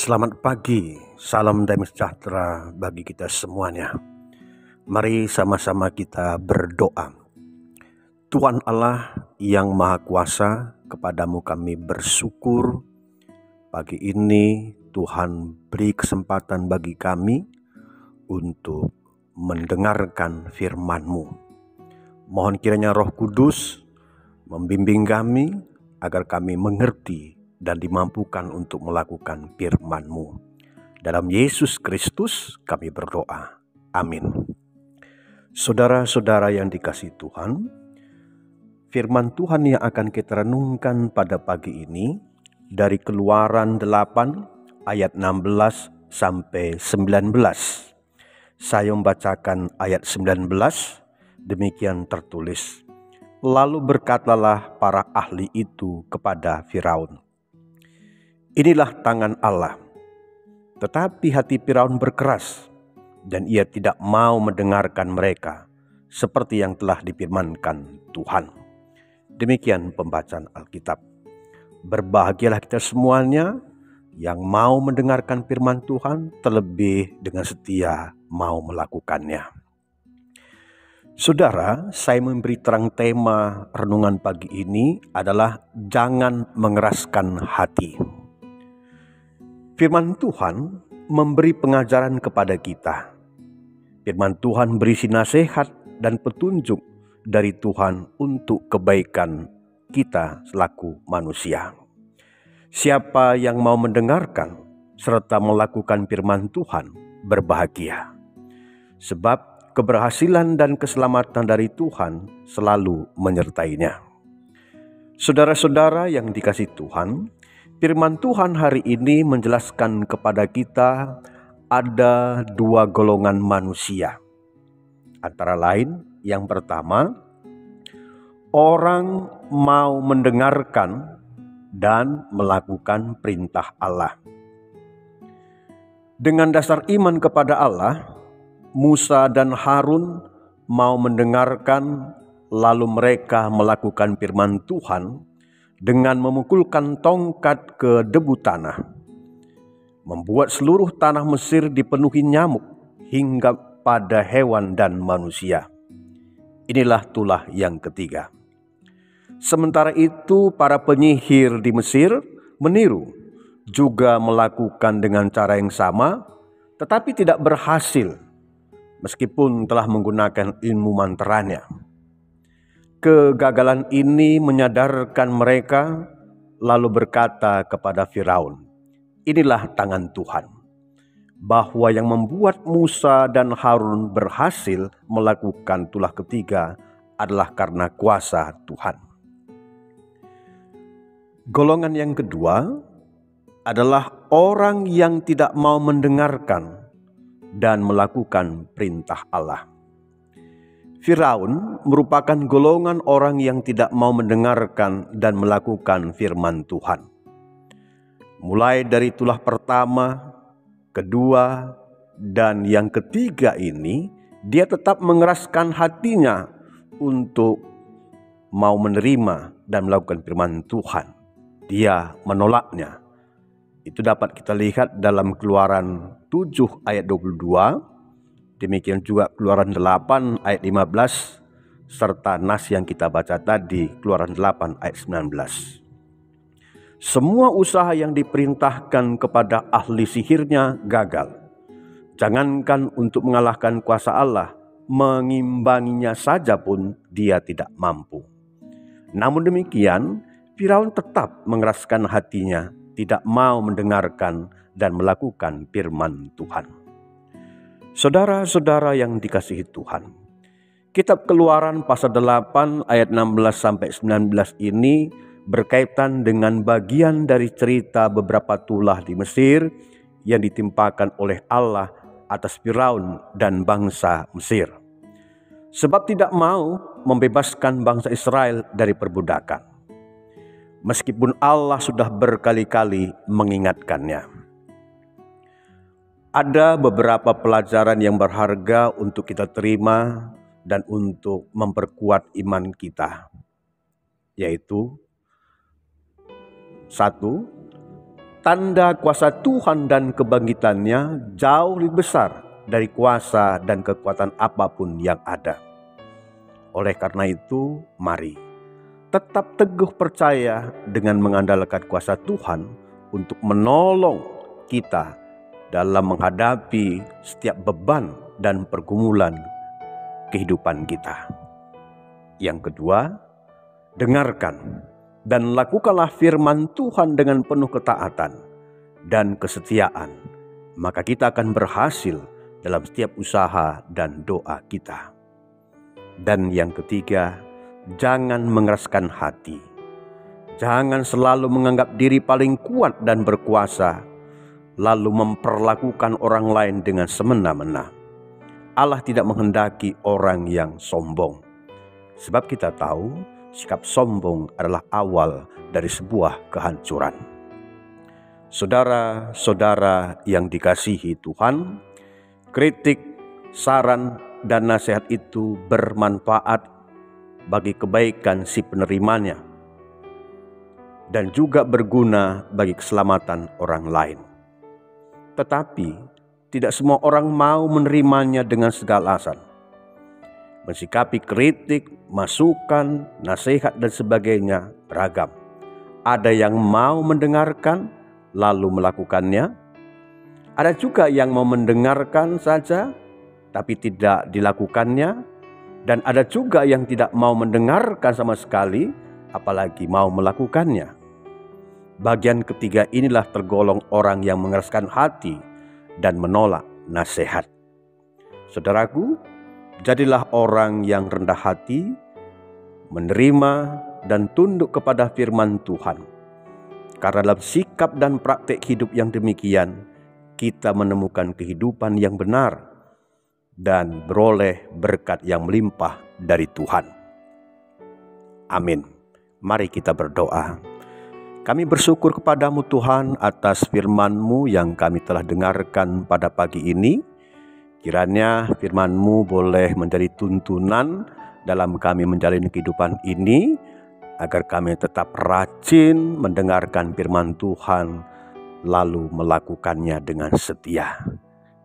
Selamat pagi, salam damai sejahtera bagi kita semuanya. Mari sama-sama kita berdoa. Tuhan Allah yang Maha Kuasa, kepadamu kami bersyukur. Pagi ini Tuhan beri kesempatan bagi kami untuk mendengarkan firman-Mu. Mohon kiranya Roh Kudus membimbing kami agar kami mengerti dan dimampukan untuk melakukan firman-Mu. Dalam Yesus Kristus kami berdoa. Amin. Saudara-saudara yang dikasihi Tuhan, firman Tuhan yang akan kita renungkan pada pagi ini dari Keluaran 8 ayat 16 sampai 19. Saya membacakan ayat 19, demikian tertulis. Lalu berkatalah para ahli itu kepada Firaun, "Inilah tangan Allah." Tetapi hati Firaun berkeras, dan ia tidak mau mendengarkan mereka, seperti yang telah difirmankan Tuhan. Demikian pembacaan Alkitab. Berbahagialah kita semuanya yang mau mendengarkan firman Tuhan, terlebih dengan setia mau melakukannya. Saudara, saya memberi terang tema renungan pagi ini adalah jangan mengeraskan hati. Firman Tuhan memberi pengajaran kepada kita. Firman Tuhan berisi nasihat dan petunjuk dari Tuhan untuk kebaikan kita selaku manusia. Siapa yang mau mendengarkan serta melakukan firman Tuhan berbahagia. Sebab keberhasilan dan keselamatan dari Tuhan selalu menyertainya. Saudara-saudara yang dikasihi Tuhan, firman Tuhan hari ini menjelaskan kepada kita ada dua golongan manusia. Antara lain, yang pertama, orang mau mendengarkan dan melakukan perintah Allah. Dengan dasar iman kepada Allah, Musa dan Harun mau mendengarkan, lalu mereka melakukan firman Tuhan dengan memukulkan tongkat ke debu tanah, membuat seluruh tanah Mesir dipenuhi nyamuk hingga pada hewan dan manusia. Inilah tulah yang ketiga. Sementara itu para penyihir di Mesir meniru, juga melakukan dengan cara yang sama, tetapi tidak berhasil meskipun telah menggunakan ilmu mantranya. Kegagalan ini menyadarkan mereka, lalu berkata kepada Firaun, "Inilah tangan Tuhan." Bahwa yang membuat Musa dan Harun berhasil melakukan tulah ketiga adalah karena kuasa Tuhan. Golongan yang kedua adalah orang yang tidak mau mendengarkan dan melakukan perintah Allah. Firaun merupakan golongan orang yang tidak mau mendengarkan dan melakukan firman Tuhan. Mulai dari tulah pertama, kedua, dan yang ketiga ini, dia tetap mengeraskan hatinya untuk mau menerima dan melakukan firman Tuhan. Dia menolaknya. Itu dapat kita lihat dalam Keluaran 7 ayat 22, demikian juga Keluaran 8 ayat 15, serta nas yang kita baca tadi, Keluaran 8 ayat 19. Semua usaha yang diperintahkan kepada ahli sihirnya gagal. Jangankan untuk mengalahkan kuasa Allah, mengimbanginya saja pun dia tidak mampu. Namun demikian, Firaun tetap mengeraskan hatinya, tidak mau mendengarkan dan melakukan firman Tuhan. Saudara-saudara yang dikasihi Tuhan, kitab Keluaran pasal 8 ayat 16 sampai 19 ini berkaitan dengan bagian dari cerita beberapa tulah di Mesir yang ditimpakan oleh Allah atas Firaun dan bangsa Mesir. Sebab tidak mau membebaskan bangsa Israel dari perbudakan, meskipun Allah sudah berkali-kali mengingatkannya. Ada beberapa pelajaran yang berharga untuk kita terima dan untuk memperkuat iman kita, yaitu 1. tanda kuasa Tuhan dan kebangkitannya jauh lebih besar dari kuasa dan kekuatan apapun yang ada. Oleh karena itu, mari tetap teguh percaya dengan mengandalkan kuasa Tuhan untuk menolong kita dalam menghadapi setiap beban dan pergumulan kehidupan kita. Yang kedua, dengarkan dan lakukanlah firman Tuhan dengan penuh ketaatan dan kesetiaan, maka kita akan berhasil dalam setiap usaha dan doa kita. Dan yang ketiga, jangan mengeraskan hati. Jangan selalu menganggap diri paling kuat dan berkuasa, lalu memperlakukan orang lain dengan semena-mena. Allah tidak menghendaki orang yang sombong. Sebab kita tahu, sikap sombong adalah awal dari sebuah kehancuran. Saudara-saudara yang dikasihi Tuhan, kritik, saran, dan nasihat itu bermanfaat bagi kebaikan si penerimanya dan juga berguna bagi keselamatan orang lain. Tetapi tidak semua orang mau menerimanya dengan segala alasan. Mensikapi kritik, masukan, nasihat dan sebagainya beragam. Ada yang mau mendengarkan lalu melakukannya. Ada juga yang mau mendengarkan saja tapi tidak dilakukannya, dan ada juga yang tidak mau mendengarkan sama sekali, apalagi mau melakukannya. Bagian ketiga inilah tergolong orang yang mengeraskan hati dan menolak nasihat. Saudaraku, jadilah orang yang rendah hati, menerima dan tunduk kepada firman Tuhan. Karena dalam sikap dan praktek hidup yang demikian, kita menemukan kehidupan yang benar dan beroleh berkat yang melimpah dari Tuhan. Amin. Mari kita berdoa. Kami bersyukur kepadamu Tuhan atas firman-Mu yang kami telah dengarkan pada pagi ini. Kiranya firman-Mu boleh menjadi tuntunan dalam kami menjalani kehidupan ini, agar kami tetap rajin mendengarkan firman Tuhan, lalu melakukannya dengan setia.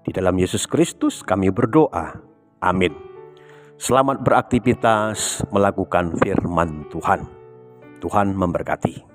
Di dalam Yesus Kristus kami berdoa. Amin. Selamat beraktivitas melakukan firman Tuhan. Tuhan memberkati.